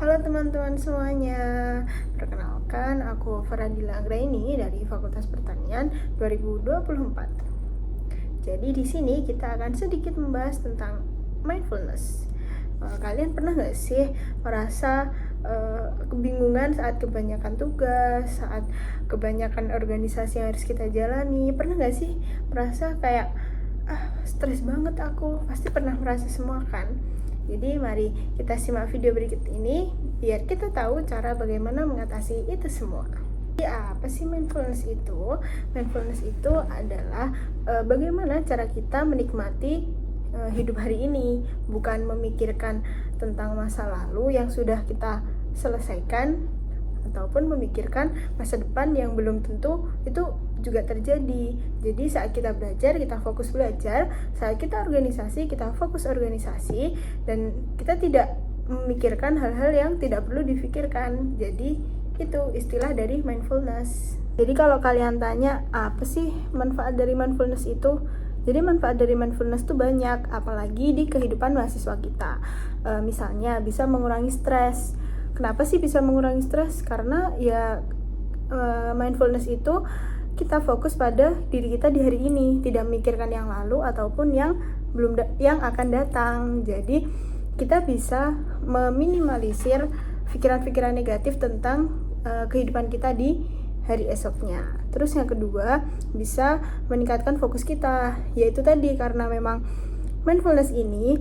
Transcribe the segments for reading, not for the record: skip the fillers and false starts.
Halo teman-teman semuanya, perkenalkan aku Faradila Anggraini dari Fakultas Pertanian 2024. Jadi di sini kita akan sedikit membahas tentang mindfulness. Kalian pernah nggak sih merasa kebingungan saat kebanyakan tugas, saat kebanyakan organisasi yang harus kita jalani? Pernah nggak sih merasa kayak stres banget aku? Pasti pernah merasa semua kan? Jadi mari kita simak video berikut ini biar kita tahu cara bagaimana mengatasi itu semua. Jadi apa sih mindfulness itu? Mindfulness itu adalah bagaimana cara kita menikmati hidup hari ini, bukan memikirkan tentang masa lalu yang sudah kita selesaikan ataupun memikirkan masa depan yang belum tentu itu juga terjadi. Jadi saat kita belajar, kita fokus belajar, saat kita organisasi, kita fokus organisasi, dan kita tidak memikirkan hal-hal yang tidak perlu difikirkan. Jadi itu istilah dari mindfulness. Jadi kalau kalian tanya apa sih manfaat dari mindfulness itu? Jadi manfaat dari mindfulness itu banyak, apalagi di kehidupan mahasiswa kita. Misalnya bisa mengurangi stres. Kenapa sih bisa mengurangi stres? Karena ya mindfulness itu kita fokus pada diri kita di hari ini, tidak memikirkan yang lalu ataupun yang yang akan datang. Jadi kita bisa meminimalisir pikiran-pikiran negatif tentang kehidupan kita di hari esoknya. Terus yang kedua, bisa meningkatkan fokus kita, yaitu tadi karena memang mindfulness ini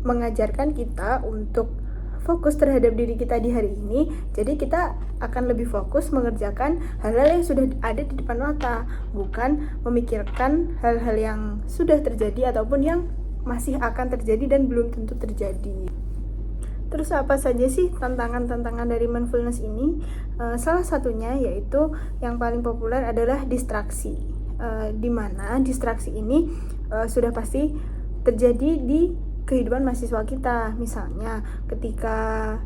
mengajarkan kita untuk fokus terhadap diri kita di hari ini. Jadi kita akan lebih fokus mengerjakan hal-hal yang sudah ada di depan mata, bukan memikirkan hal-hal yang sudah terjadi ataupun yang masih akan terjadi dan belum tentu terjadi. Terus apa saja sih tantangan-tantangan dari mindfulness ini? Salah satunya yaitu yang paling populer adalah distraksi, di mana distraksi ini sudah pasti terjadi di kehidupan mahasiswa kita. Misalnya ketika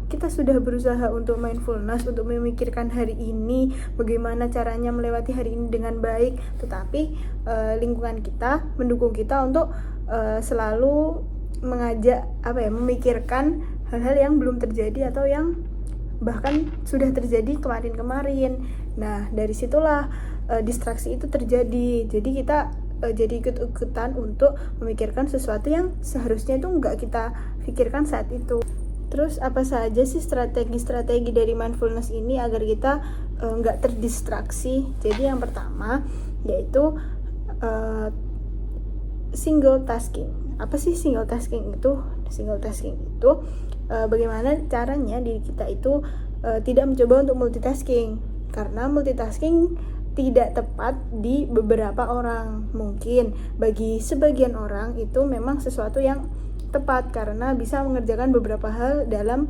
kita sudah berusaha untuk mindfulness, untuk memikirkan hari ini, bagaimana caranya melewati hari ini dengan baik, tetapi lingkungan kita mendukung kita untuk selalu memikirkan hal-hal yang belum terjadi atau yang bahkan sudah terjadi kemarin-kemarin. Nah, dari situlah distraksi itu terjadi. Jadi kita jadi ikut-ikutan untuk memikirkan sesuatu yang seharusnya itu nggak kita pikirkan saat itu. Terus apa saja sih strategi-strategi dari mindfulness ini agar kita nggak terdistraksi? Jadi yang pertama yaitu single tasking. Apa sih single tasking itu? Single tasking itu bagaimana caranya diri kita itu tidak mencoba untuk multitasking, karena multitasking tidak tepat di beberapa orang. Mungkin bagi sebagian orang itu memang sesuatu yang tepat karena bisa mengerjakan beberapa hal dalam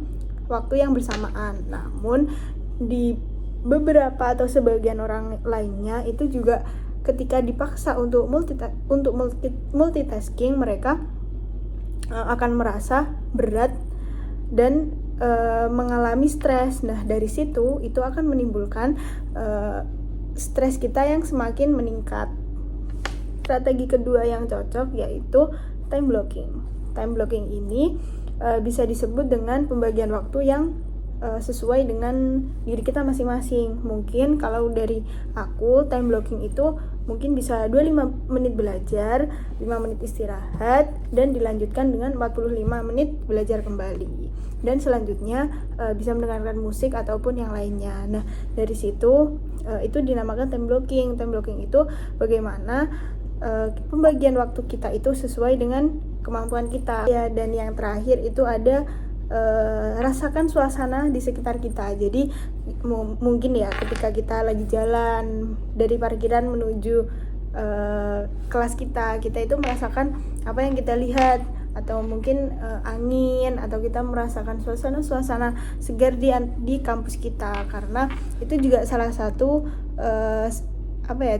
waktu yang bersamaan. Namun di beberapa atau sebagian orang lainnya itu juga ketika dipaksa untuk multitasking, mereka akan merasa berat dan mengalami stres. Nah, dari situ itu akan menimbulkan stres kita yang semakin meningkat. Strategi kedua yang cocok yaitu time blocking. Time blocking ini bisa disebut dengan pembagian waktu yang sesuai dengan diri kita masing-masing. Mungkin kalau dari aku, time blocking itu mungkin bisa 25 menit belajar, 5 menit istirahat, dan dilanjutkan dengan 45 menit belajar kembali. Dan selanjutnya bisa mendengarkan musik ataupun yang lainnya. Nah, dari situ itu dinamakan time blocking. Time blocking itu bagaimana pembagian waktu kita itu sesuai dengan kemampuan kita. Ya, dan yang terakhir itu ada rasakan suasana di sekitar kita. Jadi mungkin ya ketika kita lagi jalan dari parkiran menuju kelas kita itu merasakan apa yang kita lihat, atau mungkin angin, atau kita merasakan suasana segar di kampus kita, karena itu juga salah satu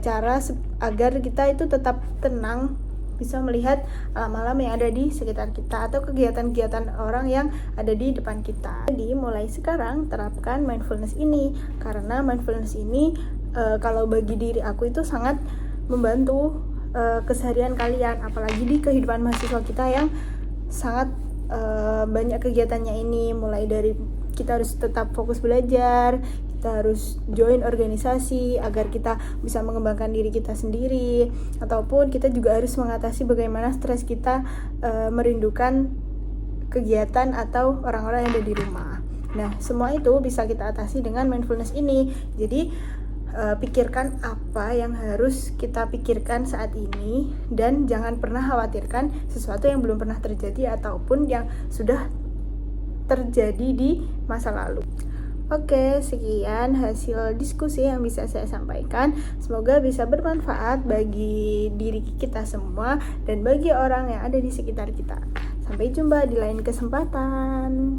cara agar kita itu tetap tenang, bisa melihat alam-alam yang ada di sekitar kita atau kegiatan-kegiatan orang yang ada di depan kita. Jadi mulai sekarang terapkan mindfulness ini, karena mindfulness ini kalau bagi diri aku itu sangat membantu keseharian kalian, apalagi di kehidupan mahasiswa kita yang sangat banyak kegiatannya ini, mulai dari kita harus tetap fokus belajar, kita harus join organisasi agar kita bisa mengembangkan diri kita sendiri, ataupun kita juga harus mengatasi bagaimana stres kita merindukan kegiatan atau orang-orang yang ada di rumah. Nah, semua itu bisa kita atasi dengan mindfulness ini. Jadi pikirkan apa yang harus kita pikirkan saat ini, dan jangan pernah khawatirkan sesuatu yang belum pernah terjadi ataupun yang sudah terjadi di masa lalu. Oke, sekian hasil diskusi yang bisa saya sampaikan. Semoga bisa bermanfaat bagi diri kita semua dan bagi orang yang ada di sekitar kita. Sampai jumpa di lain kesempatan.